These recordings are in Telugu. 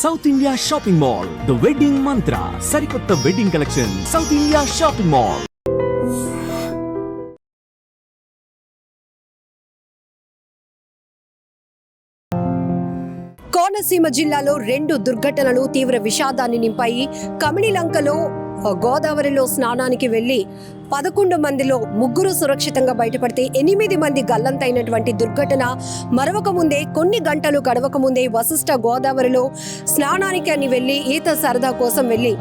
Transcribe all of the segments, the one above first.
South India shopping mall, the wedding మంత్ర, సరికొత్త wedding collection, south India shopping mall. Konaseema జిల్లాలో 2 దుర్ఘటనలు తీవ్ర విషాదాన్ని నింపాయి. కమిడిలంకలో గోదావరిలో స్నానానికి వెళ్లి 11 మందిలో 3 సురక్షితంగా బయటపడితే 8 మంది గల్లంతైనటువంటి దుర్ఘటన మరొక ముందే కొన్ని గంటలు గడవక ముందే వశిష్ఠ గోదావరిలో స్నానానికి అని వెళ్లి ఈత సరదా కోసం వెళ్లి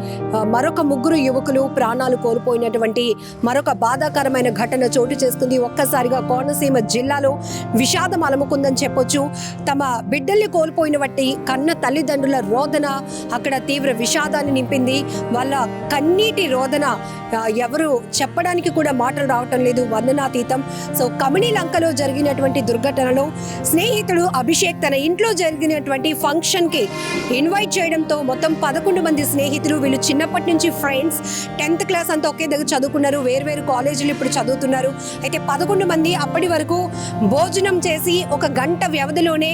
మరొక 3 యువకులు ప్రాణాలు కోల్పోయినటువంటి మరొక బాధాకరమైన ఘటన చోటు చేసుకుంది. ఒక్కసారిగా కోనసీమ జిల్లాలో విషాదం అలముకుందని చెప్పొచ్చు. తమ బిడ్డల్ని కోల్పోయిన బట్టి కన్న తల్లిదండ్రుల రోదన అక్కడ తీవ్ర విషాదాన్ని నింపింది. వాళ్ళ కన్నీటి రోదన ఎవరు చెప్పడానికి కూడా మాటలు రావటం లేదు, వర్ణనాతీతం. సో కమిడిలంకలో జరిగినటువంటి దుర్ఘటనలో స్నేహితుడు అభిషేక్ తన ఇంట్లో జరిగినటువంటి ఫంక్షన్ కి ఇన్వైట్ చేయడంతో మొత్తం 11 మంది స్నేహితులు, వీళ్ళు చిన్నప్పటి నుంచి ఫ్రెండ్స్, 10th క్లాస్ అంతా ఒకే దగ్గర చదువుకున్నారు, వేరు కాలేజీలు ఇప్పుడు చదువుతున్నారు. అయితే 11 మంది అప్పటి వరకు భోజనం చేసి 1 గంట వ్యవధిలోనే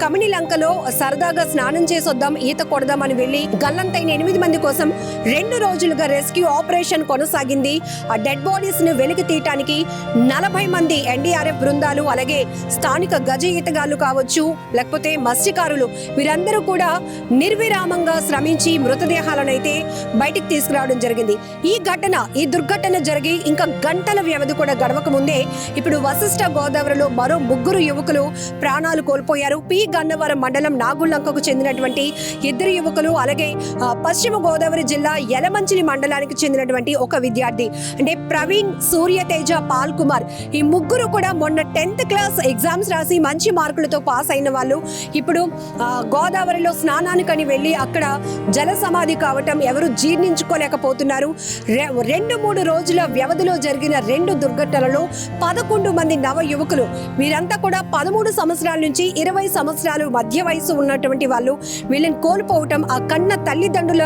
కమిడిలంకలో సరదాగా స్నానం చేసి వద్దాం, ఈత కొడదాం అని వెళ్ళి గల్లంతైన 8 మంది కోసం 2 రోజులుగా రెస్క్యూ ఆపరేషన్ కొనసాగింది. ఆ డెడ్ బాడీస్ ని వెలికి తీయటానికి 40 మంది ఎన్డీఆర్ఎఫ్ బృందాలు, అలాగే స్థానిక గజ ఈతగాళ్లు కావచ్చు, లేకపోతే మత్స్యకారులు, వీరందరూ కూడా నిర్విరామంగా శ్రమించి మృతదేహాలను అయితే బయటికి తీసుకురావడం జరిగింది. ఈ దుర్ఘటన జరిగి ఇంకా గంటల వ్యవధి కూడా గడవక ముందే ఇప్పుడు వశిష్ఠ గోదావరిలో మరో 3 యువకులు ప్రాణాలు కోల్పోయారు. పి గన్నవరం మండలం నాగుళ్లంకకు చెందినటువంటి 2 యువకులు, అలాగే పశ్చిమ గోదావరి జిల్లా యలమంచిలి మండలానికి చెందినటువంటి ఒక విద్యార్థి అంటే ప్రవీణ్, సూర్యతేజ, పాల్ కుమార్, ఈ 3 కూడా మొన్న 10th క్లాస్ ఎగ్జామ్స్ రాసి మంచి మార్కులతో పాస్ అయిన వాళ్ళు. ఇప్పుడు గోదావరిలో స్నానానికని వెళ్ళి అక్కడ జల సమాధి కావటం ఎవరు జీర్ణించుకోలేకపోతున్నారు. 2-3 రోజుల వ్యవధిలో జరిగిన 2 దుర్ఘటనలలో 11 మంది నవ యువకులు, వీరంతా కూడా 13 సంవత్సరాల నుంచి 20 సంవత్సరాలు మధ్య వయసు ఉన్నటువంటి వాళ్ళు. వీళ్ళని కోల్పోవటం ఆ కన్న తల్లిదండ్రుల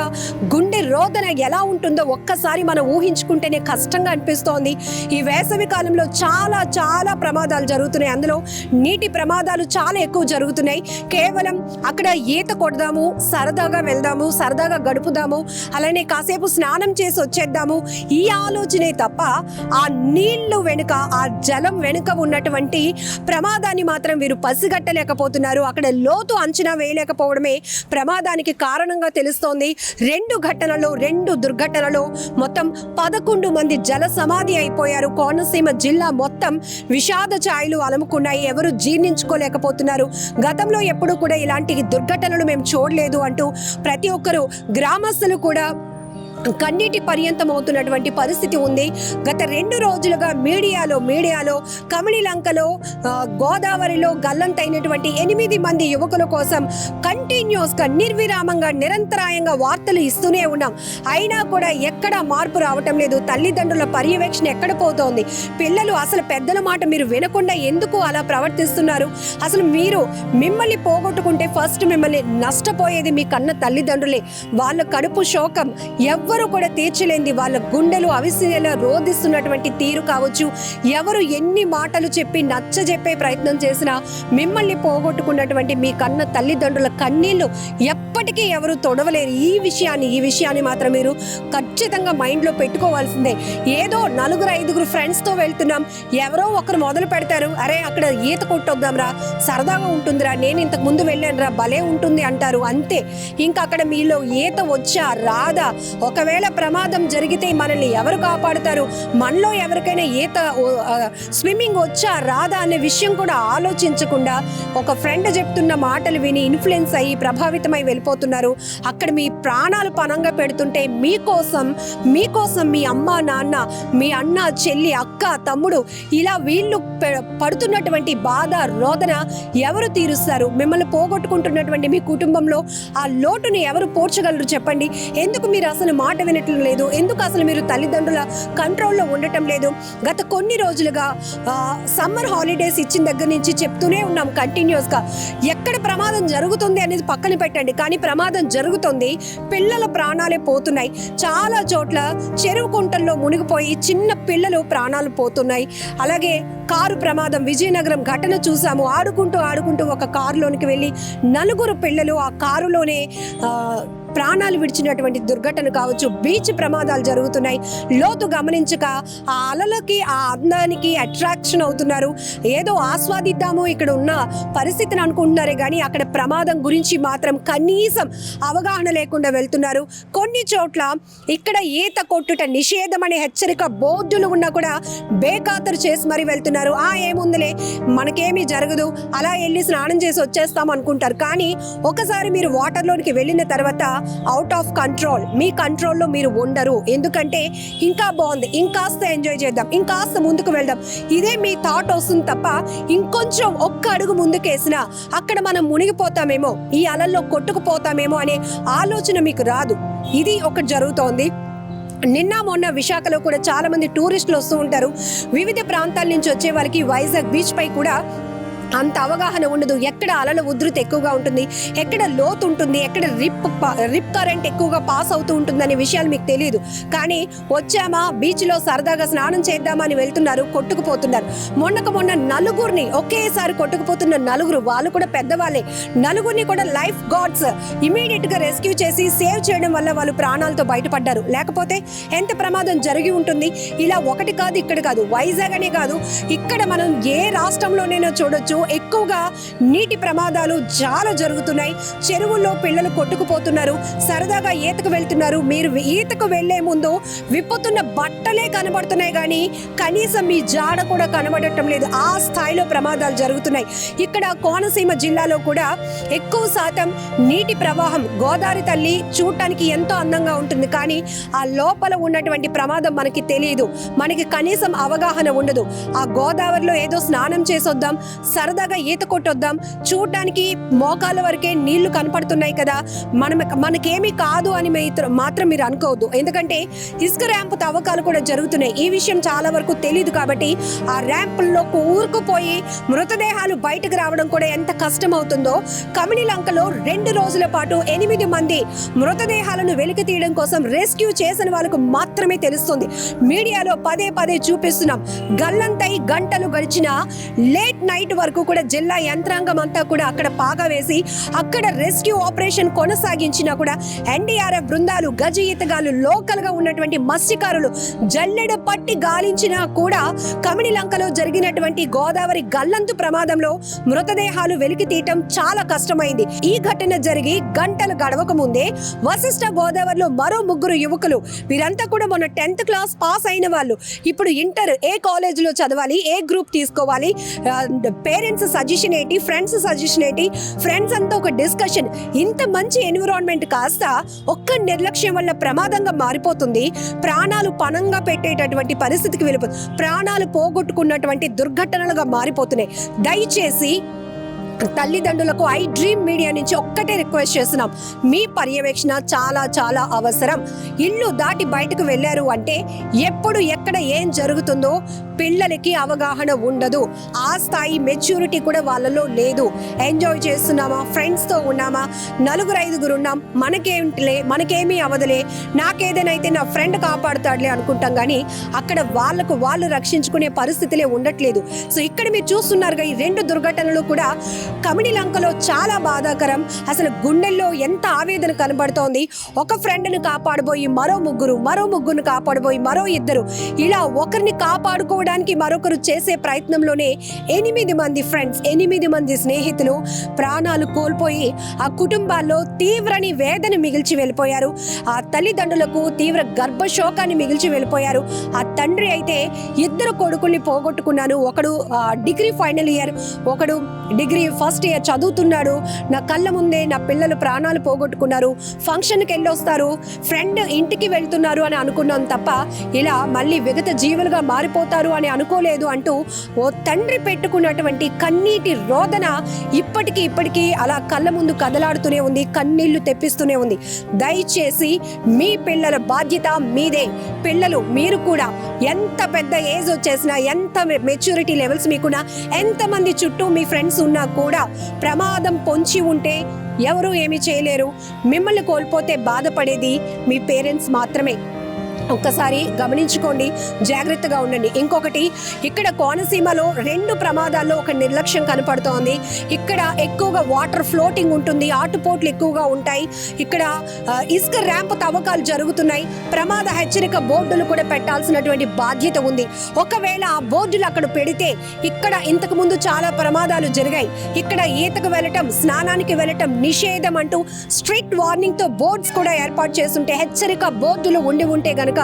గుండె రోదన ఎలా ఉంటుందో ఒక్కసారి మనం ఊహించుకుంటేనే కష్టంగా అనిపిస్తోంది. ఈ వేసవి కాలంలో చాలా ప్రమాదాలు జరుగుతున్నాయి. అందులో నీటి ప్రమాదాలు చాలా ఎక్కువ జరుగుతున్నాయి. కేవలం అక్కడ ఈత కొడదాము, సరదాగా వెళ్దాము, సరదాగా గడుపుదాము, అలానే కాసేపు స్నానం చేసి వచ్చేద్దాము, ఈ ఆలోచనే తప్ప ఆ నీళ్లు వెనుక, ఆ జలం వెనుక ఉన్నటువంటి ప్రమాదాన్ని మాత్రం వీరు పసిగట్టలేకపోతున్నారు. అక్కడ లోతు అంచనా వేయలేకపోవడమే ప్రమాదానికి కారణంగా తెలుస్తోంది. 2 దుర్ఘటనలో మొత్తం 11 మంది జల సమాధి అయిపోయారు. కోనసీమ జిల్లా మొత్తం విషాద ఛాయలు అలముకున్నాయి. ఎవరు జీర్ణించుకోలేకపోతున్నారు. గతంలో ఎప్పుడు కూడా ఇలాంటి దుర్ఘటనలు మేము చూడలేదు అంటూ ప్రతి ఒక్కరు, గ్రామస్తులు కూడా కన్నీటి పర్యంతం అవుతున్నటువంటి పరిస్థితి ఉంది. గత 2 రోజులుగా మీడియాలో కమిడిలంకలో గోదావరిలో గల్లంతైనటువంటి 8 మంది యువకుల కోసం కంటిన్యూస్ గా నిర్విరామంగా నిరంతరాయంగా వార్తలు ఇస్తూనే ఉన్నాం. అయినా కూడా ఎక్కడ మార్పు రావటం లేదు. తల్లిదండ్రుల పర్యవేక్షణ ఎక్కడ పోతోంది? పిల్లలు అసలు పెద్దల మాట మీరు వినకుండా ఎందుకు అలా ప్రవర్తిస్తున్నారు? అసలు మిమ్మల్ని పోగొట్టుకుంటే ఫస్ట్ మిమ్మల్ని నష్టపోయేది మీ కన్న తల్లిదండ్రులే. వాళ్ళ కడుపు శోకం ఎవ్వరు కూడా తీర్చలేంది. వాళ్ళ గుండెలు అవిసినేలా రోధిస్తున్నటువంటి తీరు కావచ్చు, ఎవరు ఎన్ని మాటలు చెప్పి నచ్చజెప్పే ప్రయత్నం చేసినా మిమ్మల్ని పోగొట్టుకున్నటువంటి మీ కన్న తల్లిదండ్రుల కన్నీళ్లు ఎప్పటికీ ఎవరు తొడవలేరు. ఈ విషయాన్ని మాత్రం మీరు ఖచ్చితంగా మైండ్లో పెట్టుకోవాల్సిందే. ఏదో 4-5 ఫ్రెండ్స్తో వెళ్తున్నాం, ఎవరో ఒకరు మొదలు పెడతారు, అరే అక్కడ ఈత కొట్టొద్దాం రా, సరదాగా ఉంటుందిరా, నేను ఇంతకు ముందు వెళ్ళాను రా, భలే ఉంటుంది అంటారు. అంతే. ఇంకా అక్కడ మీలో ఈత వచ్చా రాదా, ఒకవేళ ప్రమాదం జరిగితే మనల్ని ఎవరు కాపాడుతారు, మనలో ఎవరికైనా స్విమ్మింగ్ వచ్చా రాదా అనే విషయం కూడా ఆలోచించకుండా ఒక ఫ్రెండ్ చెప్తున్న మాటలు విని ఇన్ఫ్లుయెన్స్ అయ్యి ప్రభావితమై వెళ్ళిపోతున్నారు. అక్కడ మీ ప్రాణాలు పణంగా పెడుతుంటే మీకోసం మీ అమ్మ, నాన్న, మీ అన్న, చెల్లి, అక్క, తమ్ముడు, ఇలా వీళ్ళు పడుతున్నటువంటి బాధ, రోదన ఎవరు తీరుస్తారు? మిమ్మల్ని పోగొట్టుకుంటున్నటువంటి మీ కుటుంబంలో ఆ లోటుని ఎవరు పోర్చగలరు చెప్పండి? ఎందుకు మీరు అసలు మాట వినటం లేదు? ఎందుకు అసలు మీరు తల్లిదండ్రుల కంట్రోల్లో ఉండటం లేదు? గత కొన్ని రోజులుగా సమ్మర్ హాలిడేస్ ఇచ్చిన దగ్గర నుంచి చెప్తూనే ఉన్నాం కంటిన్యూస్గా. ఎక్కడ ప్రమాదం జరుగుతుంది అనేది పక్కన పెట్టండి, కానీ ప్రమాదం జరుగుతుంది, పిల్లల ప్రాణాలే పోతున్నాయి. చాలా చోట్ల చెరువు కుంటల్లో మునిగిపోయి చిన్న పిల్లలు ప్రాణాలు పోతున్నాయి. అలాగే కారు ప్రమాదం, విజయనగరం ఘటన చూసాము. ఆడుకుంటూ ఒక కారులోనికి వెళ్ళి 4 పిల్లలు ఆ కారులోనే ప్రాణాలు విడిచినటువంటి దుర్ఘటన కావచ్చు. బీచ్ ప్రమాదాలు జరుగుతున్నాయి. లోతు గమనించక ఆ అలలకి, ఆ అందానికి అట్రాక్షన్ అవుతున్నారు. ఏదో ఆస్వాదిద్దాము ఇక్కడ ఉన్న పరిస్థితిని అనుకుంటున్నారే కానీ అక్కడ ప్రమాదం గురించి మాత్రం కనీసం అవగాహన లేకుండా వెళ్తున్నారు. కొన్ని చోట్ల ఇక్కడ ఈత కొట్టుట నిషేధం అనే హెచ్చరిక బోర్డులు ఉన్నా కూడా బేఖాతరు చేసి మరీ వెళ్తున్నారు. ఏముందిలే, మనకేమీ జరగదు, అలా వెళ్ళి స్నానం చేసి వచ్చేస్తాం అనుకుంటారు. కానీ ఒకసారి మీరు వాటర్లోనికి వెళ్ళిన తర్వాత అవుట్ ఆఫ్ కంట్రోల్, మీ కంట్రోల్లో మీరు ఉండరు. ఎందుకంటే ఇంకా బాగుంది, ఇంకాస్త ఎంజాయ్ చేద్దాం, ఇంకాస్త ముందుకు వెళ్దాం, ఇదే మీ థాట్ వస్తుంది తప్ప ఇంకొంచెం ఒక్క అడుగు ముందుకేసినా అక్కడ మనం మునిగిపోతామేమో, ఈ అలల్లో కొట్టుకుపోతామేమో అనే ఆలోచన మీకు రాదు. ఇది ఒకటి జరుగుతోంది. నిన్న మొన్న విశాఖలో కూడా చాలా మంది టూరిస్టులు వస్తూ ఉంటారు. వివిధ ప్రాంతాల నుంచి వచ్చే వాళ్ళకి వైజాగ్ బీచ్ పై కూడా అంత అవగాహన ఉండదు. ఎక్కడ అలల ఉధృతి ఎక్కువగా ఉంటుంది, ఎక్కడ లోతు ఉంటుంది, ఎక్కడ రిప్ కరెంట్ ఎక్కువగా పాస్ అవుతూ ఉంటుంది అనే విషయాలు మీకు తెలియదు. కానీ వచ్చామా బీచ్లో సరదాగా స్నానం చేద్దామా అని వెళ్తున్నారు, కొట్టుకుపోతున్నారు. మొన్న నలుగురిని ఒకేసారి కొట్టుకుపోతున్న 4, వాళ్ళు కూడా పెద్దవాళ్ళే, 4 కూడా లైఫ్ గార్డ్స్ ఇమీడియట్గా రెస్క్యూ చేసి సేవ్ చేయడం వల్ల వాళ్ళు ప్రాణాలతో బయటపడ్డారు. లేకపోతే ఎంత ప్రమాదం జరిగి ఉంటుంది. ఇలా ఒకటి కాదు, ఇక్కడ కాదు, వైజాగ్ అనే కాదు, ఇక్కడ మనం ఏ రాష్ట్రంలోనైనా చూడొచ్చు. ఎక్కువగా నీటి ప్రమాదాలు చాలా జరుగుతున్నాయి. చెరువుల్లో పిల్లలు కొట్టుకుపోతున్నారు, సరదాగా ఈతకు వెళ్తున్నారు. మీరు ఈతకు వెళ్లే ముందు విప్పుతున్న బట్టలే కనబడుతున్నాయి కానీ కనీసం మీ జాడ కూడా కనబడటం లేదు. ఆ స్థాయిలో ప్రమాదాలు జరుగుతున్నాయి. ఇక్కడ కోనసీమ జిల్లాలో కూడా ఎక్కువ శాతం నీటి ప్రవాహం, గోదావరి తల్లి చూడటానికి ఎంతో అందంగా ఉంటుంది, కానీ ఆ లోపల ఉన్నటువంటి ప్రమాదం మనకి తెలియదు. మనకి కనీసం అవగాహన ఉండదు. ఆ గోదావరిలో ఏదో స్నానం చేసొద్దాం, సరదాగా ఈత కొట్టొద్దాం, చూడడానికి మోకాల వరకే నీళ్లు కనపడుతున్నాయి కదా, మనకేమీ కాదు అని మాత్రం మీరు అనుకోవద్దు. ఎందుకంటే ఇసుక ర్యాంపు తవ్వకాలు కూడా జరుగుతున్నాయి. ఈ విషయం చాలా వరకు తెలియదు కాబట్టి ఆ ర్యాంపుల్లో ఊరుకుపోయి మృతదేహాలు బయటకు రావడం కూడా ఎంత కష్టం అవుతుందో. కమినిలంకలో 2 రోజుల పాటు 8 మంది మృతదేహాలను వెలికి తీయడం కోసం రెస్క్యూ చేసిన వాళ్ళకు మాత్రమే తెలుస్తుంది. మీడియాలో పదే చూపిస్తున్నాం. గల్లంతై గంటలు గడిచిన లేట్ నైట్ వరకు కూడా జిల్లా యంత్రాంగం అంతా కూడా అక్కడ పాగా వేసి అక్కడ రెస్క్యూ ఆపరేషన్ కొనసాగించినా కూడా ఎన్డీఆర్ఎఫ్ బృందాలు, గజ ఈతగాళ్లు, లోకల్ గా ఉన్నటువంటి మత్స్యకారులు జల్లెడ పట్టి గాలించినా కూడా కమినిలంకలో జరిగినటువంటి గోదావరి గల్లంతు ప్రమాదంలో మృతదేహాలు వెలికి తీయటం చాలా కష్టమైంది. ఈ ఘటన జరిగి గంటలు గడవక ముందే వశిష్ఠ గోదావరిలో మరో 3 యువకులు, వీరంతా కూడా మొన్న 10th క్లాస్ పాస్ అయిన వాళ్ళు, ఇప్పుడు ఇంటర్ ఏ కాలేజీలో చదవాలి, ఏ గ్రూప్ తీసుకోవాలి, పేరెంట్స్ సజెషన్ ఏంటి, ఫ్రెండ్స్ సజెషన్ ఏంటి, ఫ్రెండ్స్ అంతా ఒక డిస్కషన్. ఇంత మంచి ఎన్విరాన్మెంట్ కాస్త ఒక్క నిర్లక్ష్యం వల్ల ప్రమాదంగా మారిపోతుంది. ప్రాణాలు పణంగా పెట్టేటటువంటి పరిస్థితికి వెళ్ళిపోతుంది. ప్రాణాలు పోగొట్టుకున్నటువంటి దుర్ఘటనలుగా మారిపోతున్నాయి. దయచేసి తల్లిదండ్రులకు ఐ డ్రీమ్ మీడియా నుంచి ఒక్కటే రిక్వెస్ట్ చేస్తున్నాం, మీ పర్యవేక్షణ చాలా చాలా అవసరం. ఇల్లు దాటి బయటకు వెళ్ళారు అంటే ఎప్పుడు ఎక్కడ ఏం జరుగుతుందో పిల్లలకి అవగాహన ఉండదు. ఆ స్థాయి మెచ్యూరిటీ కూడా వాళ్ళలో లేదు. ఎంజాయ్ చేస్తున్నామా, ఫ్రెండ్స్తో ఉన్నామా, 4-5 ఉన్నాం, మనకేంటిలే, మనకేమీ అవదలే, నాకేదైతే నా ఫ్రెండ్ కాపాడుతాడులే అనుకుంటాం. కానీ అక్కడ వాళ్ళకు వాళ్ళు రక్షించుకునే పరిస్థితులే ఉండట్లేదు. సో ఇక్కడ మీరు చూస్తున్నారుగా ఈ 2 దుర్ఘటనలు కూడా కమినిలంకలో చాలా బాధాకరం. అసలు గుండెల్లో ఎంత ఆవేదన కనబడుతోంది. ఒక ఫ్రెండ్ని కాపాడబోయి మరో ముగ్గురుని కాపాడబోయి మరో 2, ఇలా ఒకరిని కాపాడుకోవడానికి మరొకరు చేసే ప్రయత్నంలోనే 8 మంది ఫ్రెండ్స్, 8 మంది స్నేహితులు ప్రాణాలు కోల్పోయి ఆ కుటుంబాల్లో తీవ్రని వేదన మిగిల్చి వెళ్ళిపోయారు. ఆ తల్లిదండ్రులకు తీవ్ర గర్భశోకాన్ని మిగిల్చి వెళ్ళిపోయారు. ఆ తండ్రి అయితే 2 కొడుకుల్ని పోగొట్టుకున్నాను. ఒకడు డిగ్రీ ఫైనల్ ఇయర్, ఒకడు డిగ్రీ ఫస్ట్ ఇయర్ చదువుతున్నాడు, నా కళ్ళ ముందే నా పిల్లలు ప్రాణాలు పోగొట్టుకున్నారు, ఫంక్షన్కి వెళ్ళొస్తారు, ఫ్రెండ్ ఇంటికి వెళ్తున్నారు అని అనుకున్నాం తప్ప ఇలా మళ్ళీ విగత జీవులుగా మారిపోతారు అని అనుకోలేదు అంటూ ఓ తండ్రి పెట్టుకున్నటువంటి కన్నీటి రోదన ఇప్పటికీ అలా కళ్ళ ముందు కదలాడుతూనే ఉంది, కన్నీళ్లు తెప్పిస్తూనే ఉంది. దయచేసి మీ పిల్లల బాధ్యత మీదే. పిల్లలు మీరు కూడా ఎంత పెద్ద ఏజ్ వచ్చేసినా, ఎంత మెచ్యూరిటీ లెవెల్స్ మీకున్నా, ఎంతమంది చుట్టూ మీ ఫ్రెండ్స్ ఉన్నా కూడా ప్రమాదం పొంచి ఉంటే ఎవరు ఏమీ చేయలేరు. మిమ్మల్ని కోల్పోతే బాధపడేది మీ పేరెంట్స్ మాత్రమే. ఒక్కసారి గమనించుకోండి, జాగ్రత్తగా ఉండండి. ఇంకొకటి, ఇక్కడ కోనసీమలో 2 ప్రమాదాల్లో ఒక నిర్లక్ష్యం కనపడుతోంది. ఇక్కడ ఎక్కువగా వాటర్ ఫ్లోటింగ్ ఉంటుంది, ఆటుపోట్లు ఎక్కువగా ఉంటాయి. ఇక్కడ ఇసుక ర్యాంప్ తవ్వకాలు జరుగుతున్నాయి. ప్రమాద హెచ్చరిక బోర్డులు కూడా పెట్టాల్సినటువంటి బాధ్యత ఉంది. ఒకవేళ ఆ బోర్డులు అక్కడ పెడితే, ఇక్కడ ఇంతకు ముందు చాలా ప్రమాదాలు జరిగాయి, ఇక్కడ ఈతకు వెళ్ళటం, స్నానానికి వెళ్ళటం నిషేధం అంటూ స్ట్రిక్ట్ వార్నింగ్ తో బోర్డ్స్ కూడా ఏర్పాటు చేస్తుంటే, హెచ్చరిక బోర్డులు ఉంటే గనక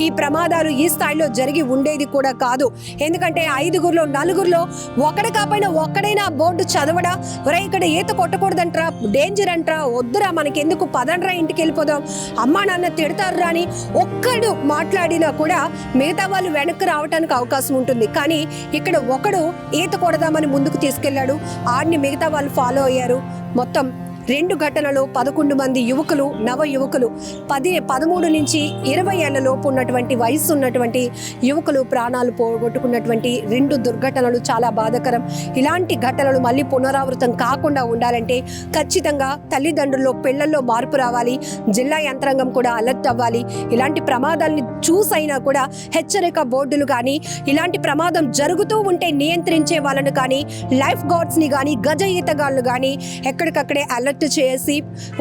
ఈ ప్రమాదాలు ఈ స్థాయిలో జరిగి ఉండేది కూడా కాదు. ఎందుకంటే 5గురిలో 4గురిలో ఒకటి కాకపోయినా ఒక్కడైనా బోర్డు చదవడా, ఒరే ఇక్కడ ఈత కొట్టకూడదంట్రా, డేంజర్ అంట్రా, వద్దురా మనకెందుకు, పదండ్రా ఇంటికి వెళ్ళిపోదాం, అమ్మా నాన్న తిడతారు అని ఒక్కడు మాట్లాడినా కూడా మిగతా వాళ్ళు వెనక్కి రావడానికి అవకాశం ఉంటుంది. కానీ ఇక్కడ ఒకడు ఈత కొడదామని ముందుకు తీసుకెళ్లాడు, ఆడిని మిగతా వాళ్ళు ఫాలో అయ్యారు. మొత్తం 2 ఘటనలో 11 మంది యువకులు, నవ యువకులు, 13 నుంచి 20 ఏళ్ల లోపు ఉన్నటువంటి వయసు ఉన్నటువంటి యువకులు ప్రాణాలు పోగొట్టుకున్నటువంటి 2 దుర్ఘటనలు చాలా బాధాకరం. ఇలాంటి ఘటనలు మళ్ళీ పునరావృతం కాకుండా ఉండాలంటే ఖచ్చితంగా తల్లిదండ్రుల్లో, పిల్లల్లో మార్పు రావాలి. జిల్లా యంత్రాంగం కూడా అలర్ట్ అవ్వాలి. ఇలాంటి ప్రమాదాలని చూసైనా కూడా హెచ్చరిక బోర్డులు కానీ, ఇలాంటి ప్రమాదం జరుగుతూ ఉంటే నియంత్రించే వాళ్ళను కానీ, లైఫ్ గార్డ్స్ని కానీ, గజ ఈతగాళ్ళు కానీ ఎక్కడికక్కడే అలర్ట్ చేసి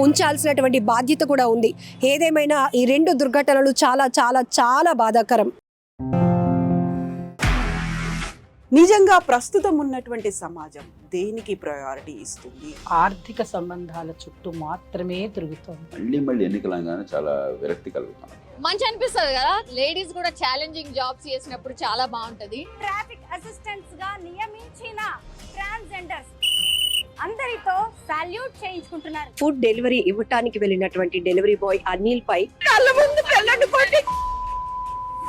ఉంచాల్సినటువంటి బాధ్యత కూడా ఉంది. ఏదేమైనా ఈ 2 దుర్ఘటనలు చాలా చాలా చాలా బాధాకరం. నిజంగా ప్రస్తుతం ఉన్నటువంటి సమాజం దేనికి ప్రయారిటీ ఇస్తుంది? ఆర్థిక సంబంధాల చుట్టూ మాత్రమే తిరుగుతుంది. మళ్ళీ ఎన్నికలంగానే చాలా విరక్తి కలుగుతాను. మంచి అనిపిస్తుంది కదా, లేడీస్ కూడా ఛాలెంజింగ్ జాబ్స్ చేసినప్పుడు చాలా బాగుంటది. ట్రాఫిక్ అసిస్టెంట్స్ గా నియమించిన ట్రాన్స్జెండర్స్ అందరితో సాల్యూట్ చేయించుకుంటున్నారు. ఫుడ్ డెలివరీ ఇవ్వటానికి వెళ్ళినటువంటి డెలివరీ బాయ్ అనిల్ పై కళ్ళ ముందు